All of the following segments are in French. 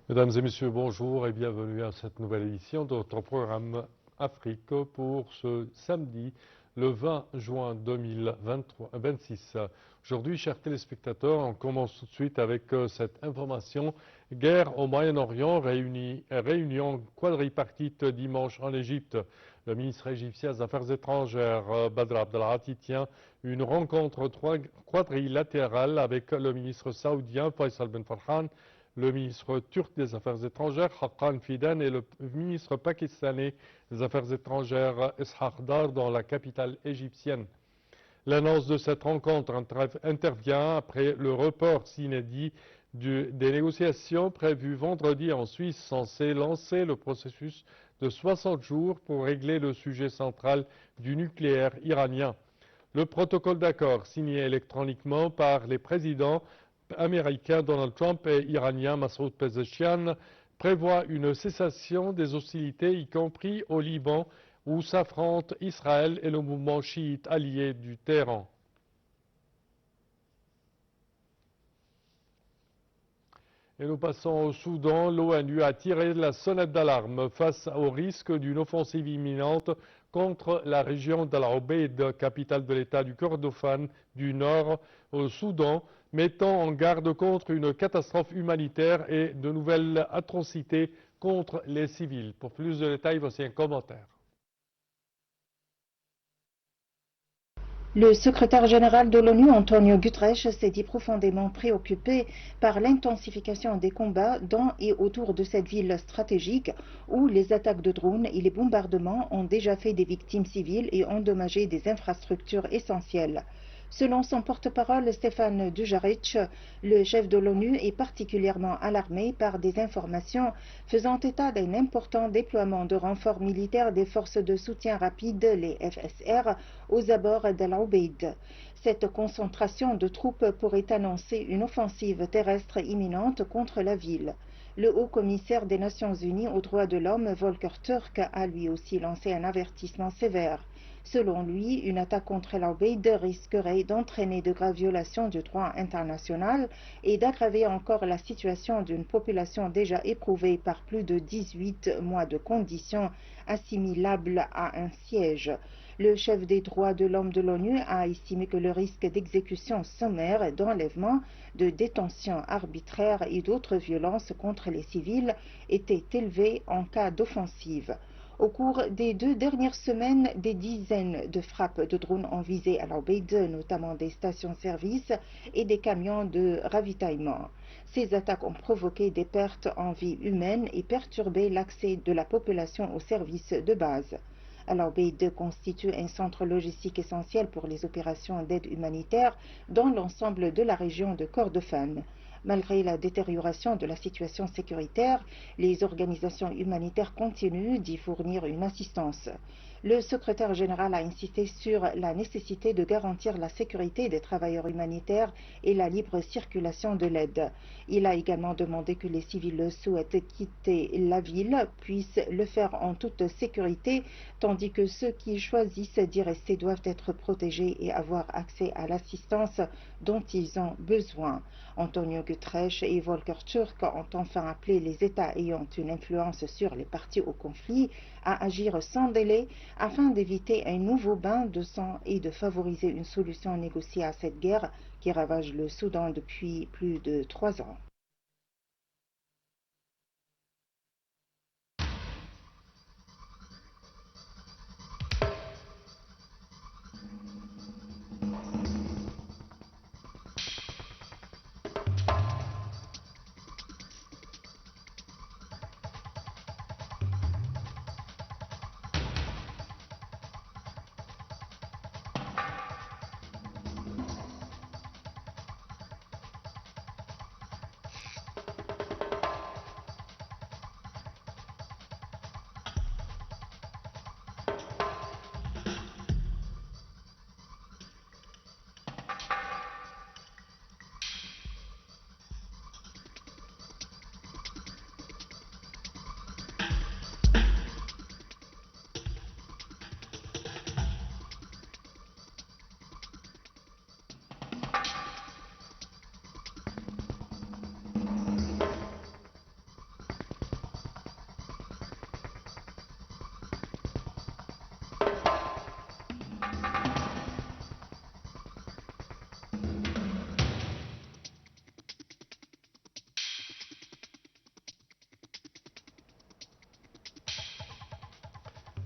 Mesdames et messieurs, bonjour et bienvenue à cette nouvelle édition de notre programme Afrique pour ce samedi, le 20 juin 2026. Aujourd'hui, chers téléspectateurs, on commence tout de suite avec cette information. Guerre au Moyen-Orient, réunion quadripartite dimanche en Égypte. Le ministre égyptien des Affaires étrangères, Badr Abdelghati, tient une rencontre quadrilatérale avec le ministre saoudien Faisal Ben Farhan, le ministre turc des Affaires étrangères, Haqqan Fidan, et le ministre pakistanais des Affaires étrangères, Ishaq Dar, dans la capitale égyptienne. L'annonce de cette rencontre intervient après le report inédit des négociations prévues vendredi en Suisse, censées lancer le processus de 60 jours pour régler le sujet central du nucléaire iranien. Le protocole d'accord signé électroniquement par les présidents américain Donald Trump et iranien Massoud Pezeshkian prévoit une cessation des hostilités, y compris au Liban, où s'affrontent Israël et le mouvement chiite allié du Téhéran. Et nous passons au Soudan. L'ONU a tiré la sonnette d'alarme face au risque d'une offensive imminente contre la région d'Al Obeid, capitale de l'État du Kordofan du Nord au Soudan, mettant en garde contre une catastrophe humanitaire et de nouvelles atrocités contre les civils. Pour plus de détails, voici un commentaire. Le secrétaire général de l'ONU, Antonio Guterres, s'est dit profondément préoccupé par l'intensification des combats dans et autour de cette ville stratégique où les attaques de drones et les bombardements ont déjà fait des victimes civiles et endommagé des infrastructures essentielles. Selon son porte-parole Stéphane Dujarric, le chef de l'ONU est particulièrement alarmé par des informations faisant état d'un important déploiement de renforts militaires des forces de soutien rapide, les FSR, aux abords d'Al Obeid. Cette concentration de troupes pourrait annoncer une offensive terrestre imminente contre la ville. Le haut-commissaire des Nations Unies aux droits de l'homme, Volker Turk, a lui aussi lancé un avertissement sévère. Selon lui, une attaque contre Al Obeid risquerait d'entraîner de graves violations du droit international et d'aggraver encore la situation d'une population déjà éprouvée par plus de 18 mois de conditions assimilables à un siège. Le chef des droits de l'homme de l'ONU a estimé que le risque d'exécution sommaire, d'enlèvement, de détention arbitraire et d'autres violences contre les civils était élevé en cas d'offensive. Au cours des 2 dernières semaines, des dizaines de frappes de drones ont visé Al Obeid, notamment des stations-service et des camions de ravitaillement. Ces attaques ont provoqué des pertes en vie humaine et perturbé l'accès de la population aux services de base. Al Obeid constitue un centre logistique essentiel pour les opérations d'aide humanitaire dans l'ensemble de la région de Kordofan. Malgré la détérioration de la situation sécuritaire, les organisations humanitaires continuent d'y fournir une assistance. Le secrétaire général a insisté sur la nécessité de garantir la sécurité des travailleurs humanitaires et la libre circulation de l'aide. Il a également demandé que les civils souhaitent quitter la ville puissent le faire en toute sécurité, tandis que ceux qui choisissent d'y rester doivent être protégés et avoir accès à l'assistance dont ils ont besoin. Antonio Guterres et Volker Turk ont enfin appelé les États ayant une influence sur les parties au conflit à agir sans délai afin d'éviter un nouveau bain de sang et de favoriser une solution négociée à cette guerre qui ravage le Soudan depuis plus de 3 ans.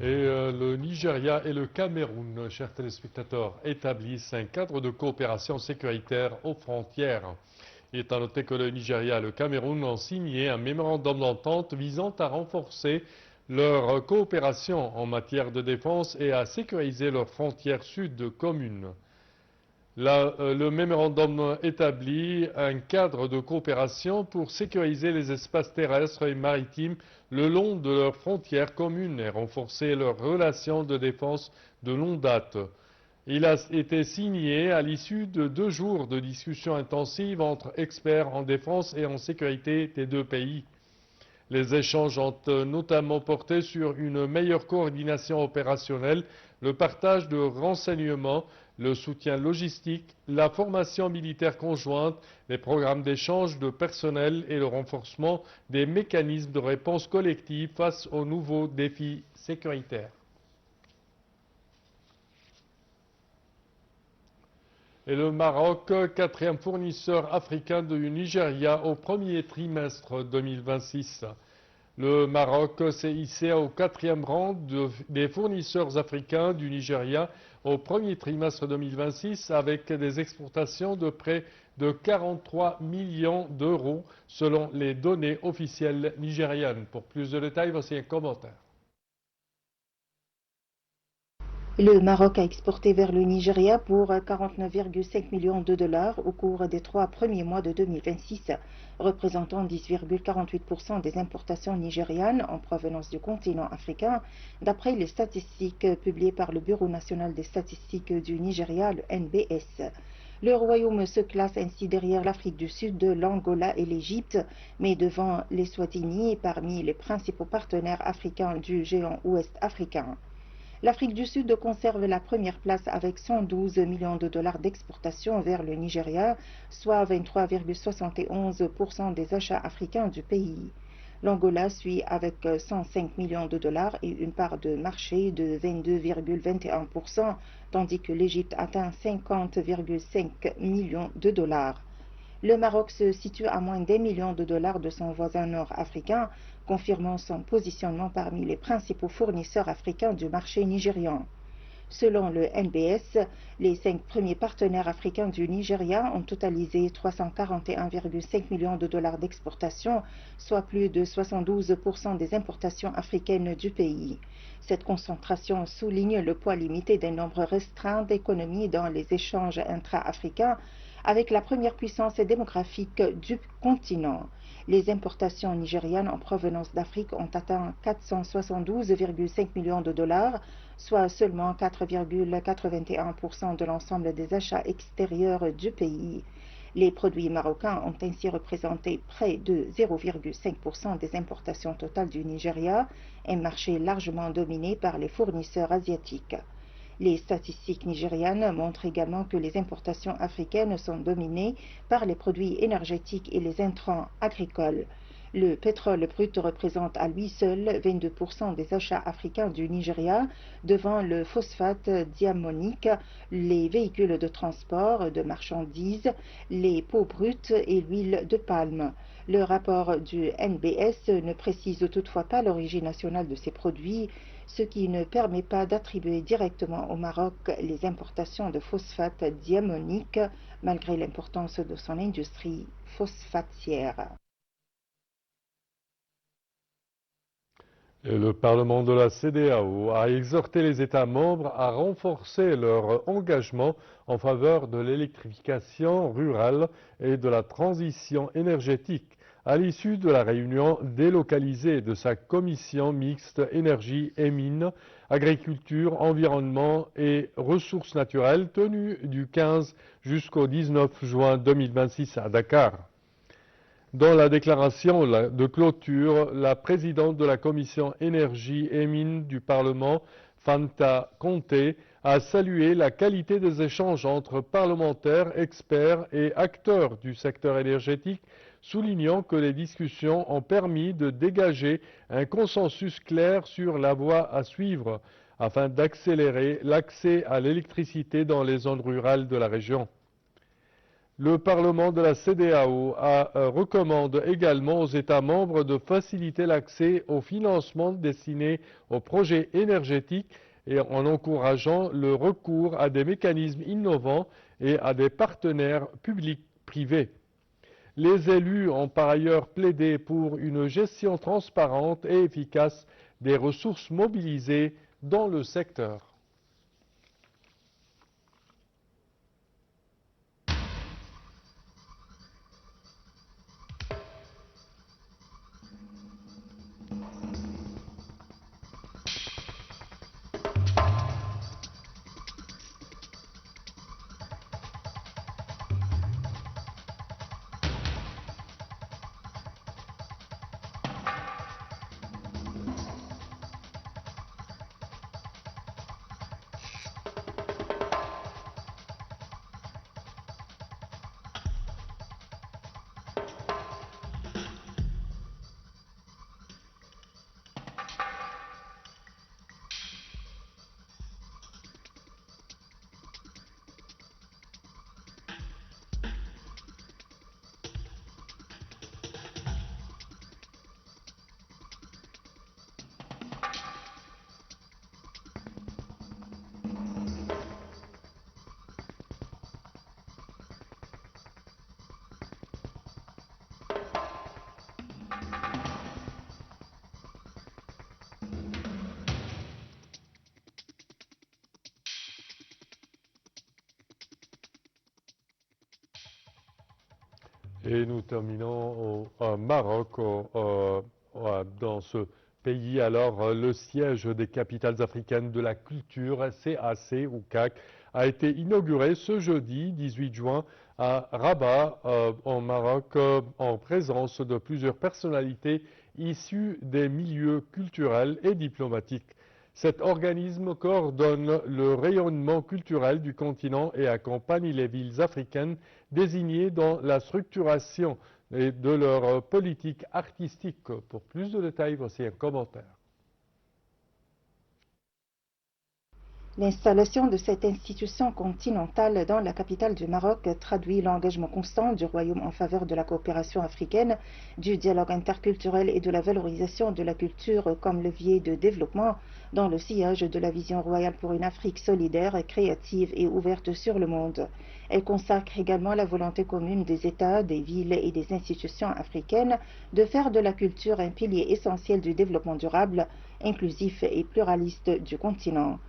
Le Nigeria et le Cameroun, chers téléspectateurs, établissent un cadre de coopération sécuritaire aux frontières. Il est à noter que le Nigeria et le Cameroun ont signé un mémorandum d'entente visant à renforcer leur coopération en matière de défense et à sécuriser leurs frontières sud communes. Le mémorandum établit un cadre de coopération pour sécuriser les espaces terrestres et maritimes le long de leurs frontières communes et renforcer leurs relations de défense de longue date. Il a été signé à l'issue de 2 jours de discussions intensives entre experts en défense et en sécurité des 2 pays. Les échanges ont notamment porté sur une meilleure coordination opérationnelle, le partage de renseignements, le soutien logistique, la formation militaire conjointe, les programmes d'échange de personnel et le renforcement des mécanismes de réponse collective face aux nouveaux défis sécuritaires. Et le Maroc, 4e fournisseur africain du Nigeria au premier trimestre 2026. Le Maroc s'est hissé au 4e rang des fournisseurs africains du Nigeria au premier trimestre 2026 avec des exportations de près de 43 millions d'euros selon les données officielles nigérianes. Pour plus de détails, voici un commentaire. Le Maroc a exporté vers le Nigeria pour 49,5 millions de dollars au cours des 3 premiers mois de 2026, représentant 10,48% des importations nigérianes en provenance du continent africain, d'après les statistiques publiées par le Bureau national des statistiques du Nigeria, le NBS. Le Royaume se classe ainsi derrière l'Afrique du Sud, l'Angola et l'Égypte, mais devant l'Eswatini parmi les principaux partenaires africains du géant ouest africain. L'Afrique du Sud conserve la première place avec 112 millions de dollars d'exportation vers le Nigeria, soit 23,71% des achats africains du pays. L'Angola suit avec 105 millions de dollars et une part de marché de 22,21%, tandis que l'Égypte atteint 50,5 millions de dollars. Le Maroc se situe à moins d'1 million de dollars de son voisin nord-africain, confirmant son positionnement parmi les principaux fournisseurs africains du marché nigérian. Selon le NBS, les 5 premiers partenaires africains du Nigeria ont totalisé 341,5 millions de dollars d'exportation, soit plus de 72% des importations africaines du pays. Cette concentration souligne le poids limité d'un nombre restreint d'économies dans les échanges intra-africains, avec la première puissance démographique du continent. Les importations nigérianes en provenance d'Afrique ont atteint 472,5 millions de dollars, soit seulement 4,81% de l'ensemble des achats extérieurs du pays. Les produits marocains ont ainsi représenté près de 0,5% des importations totales du Nigeria, un marché largement dominé par les fournisseurs asiatiques. Les statistiques nigérianes montrent également que les importations africaines sont dominées par les produits énergétiques et les intrants agricoles. Le pétrole brut représente à lui seul 22% des achats africains du Nigeria, devant le phosphate diamonique, les véhicules de transport de marchandises, les peaux brutes et l'huile de palme. Le rapport du NBS ne précise toutefois pas l'origine nationale de ces produits, ce qui ne permet pas d'attribuer directement au Maroc les importations de phosphate diamonique, malgré l'importance de son industrie phosphatière. Et le Parlement de la CEDEAO a exhorté les États membres à renforcer leur engagement en faveur de l'électrification rurale et de la transition énergétique à l'issue de la réunion délocalisée de sa commission mixte énergie et mines, agriculture, environnement et ressources naturelles tenue du 15 jusqu'au 19 juin 2026 à Dakar. Dans la déclaration de clôture, la présidente de la commission énergie et mines du Parlement, Fanta Conté, a salué la qualité des échanges entre parlementaires, experts et acteurs du secteur énergétique, soulignant que les discussions ont permis de dégager un consensus clair sur la voie à suivre afin d'accélérer l'accès à l'électricité dans les zones rurales de la région. Le Parlement de la CEDEAO recommande également aux États membres de faciliter l'accès au financement destiné aux projets énergétiques et en encourageant le recours à des mécanismes innovants et à des partenaires publics-privés. Les élus ont par ailleurs plaidé pour une gestion transparente et efficace des ressources mobilisées dans le secteur. Et nous terminons au Maroc, dans ce pays. Alors, le siège des capitales africaines de la culture, CAC ou CAC, a été inauguré ce jeudi 18 juin à Rabat, en Maroc, en présence de plusieurs personnalités issues des milieux culturels et diplomatiques. Cet organisme coordonne le rayonnement culturel du continent et accompagne les villes africaines désignées dans la structuration de leur politique artistique. Pour plus de détails, voici un commentaire. L'installation de cette institution continentale dans la capitale du Maroc traduit l'engagement constant du Royaume en faveur de la coopération africaine, du dialogue interculturel et de la valorisation de la culture comme levier de développement dans le sillage de la vision royale pour une Afrique solidaire, créative et ouverte sur le monde. Elle consacre également la volonté commune des États, des villes et des institutions africaines de faire de la culture un pilier essentiel du développement durable, inclusif et pluraliste du continent.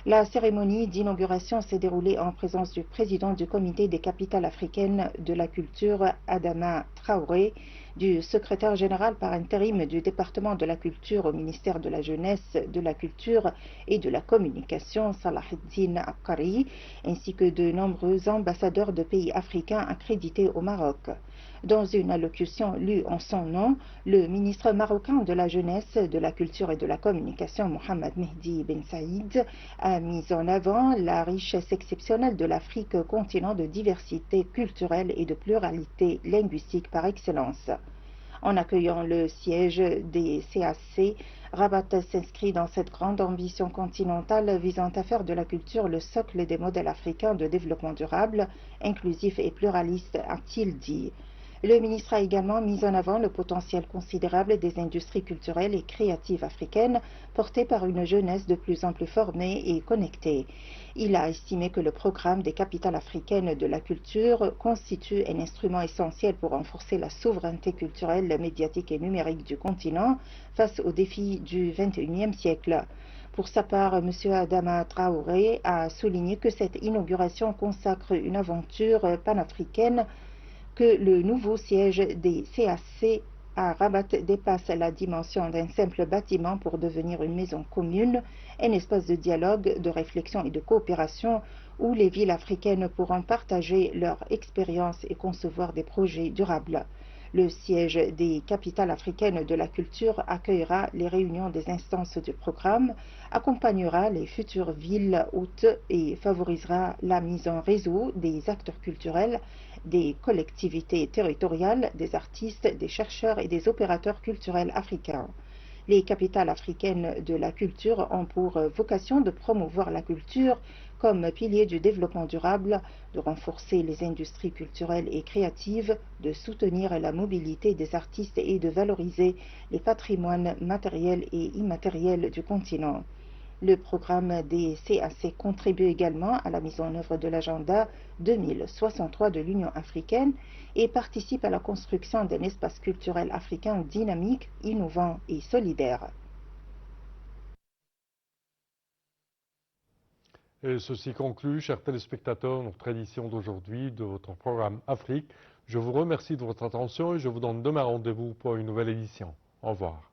La cérémonie d'inauguration s'est déroulée en présence du président du comité des capitales africaines de la culture, Adama Traoré, du secrétaire général par intérim du département de la culture au ministère de la Jeunesse, de la Culture et de la Communication, Salahuddin Akkari, ainsi que de nombreux ambassadeurs de pays africains accrédités au Maroc. Dans une allocution lue en son nom, le ministre marocain de la Jeunesse, de la Culture et de la Communication, Mohamed Mehdi Ben Saïd, a mis en avant la richesse exceptionnelle de l'Afrique, continent de diversité culturelle et de pluralité linguistique par excellence. En accueillant le siège des CAC, Rabat s'inscrit dans cette grande ambition continentale visant à faire de la culture le socle des modèles africains de développement durable, inclusif et pluraliste, a-t-il dit. Le ministre a également mis en avant le potentiel considérable des industries culturelles et créatives africaines portées par une jeunesse de plus en plus formée et connectée. Il a estimé que le programme des capitales africaines de la culture constitue un instrument essentiel pour renforcer la souveraineté culturelle, médiatique et numérique du continent face aux défis du XXIe siècle. Pour sa part, M. Adama Traoré a souligné que cette inauguration consacre une aventure panafricaine, que le nouveau siège des CAC à Rabat dépasse la dimension d'un simple bâtiment pour devenir une maison commune, un espace de dialogue, de réflexion et de coopération où les villes africaines pourront partager leur expérience et concevoir des projets durables. Le siège des capitales africaines de la culture accueillera les réunions des instances du programme, accompagnera les futures villes hôtes et favorisera la mise en réseau des acteurs culturels, des collectivités territoriales, des artistes, des chercheurs et des opérateurs culturels africains. Les capitales africaines de la culture ont pour vocation de promouvoir la culture comme pilier du développement durable, de renforcer les industries culturelles et créatives, de soutenir la mobilité des artistes et de valoriser les patrimoines matériels et immatériels du continent. Le programme des CAC contribue également à la mise en œuvre de l'agenda 2063 de l'Union africaine et participe à la construction d'un espace culturel africain dynamique, innovant et solidaire. Et ceci conclut, chers téléspectateurs, notre édition d'aujourd'hui de votre programme Afrique. Je vous remercie de votre attention et je vous donne demain rendez-vous pour une nouvelle édition. Au revoir.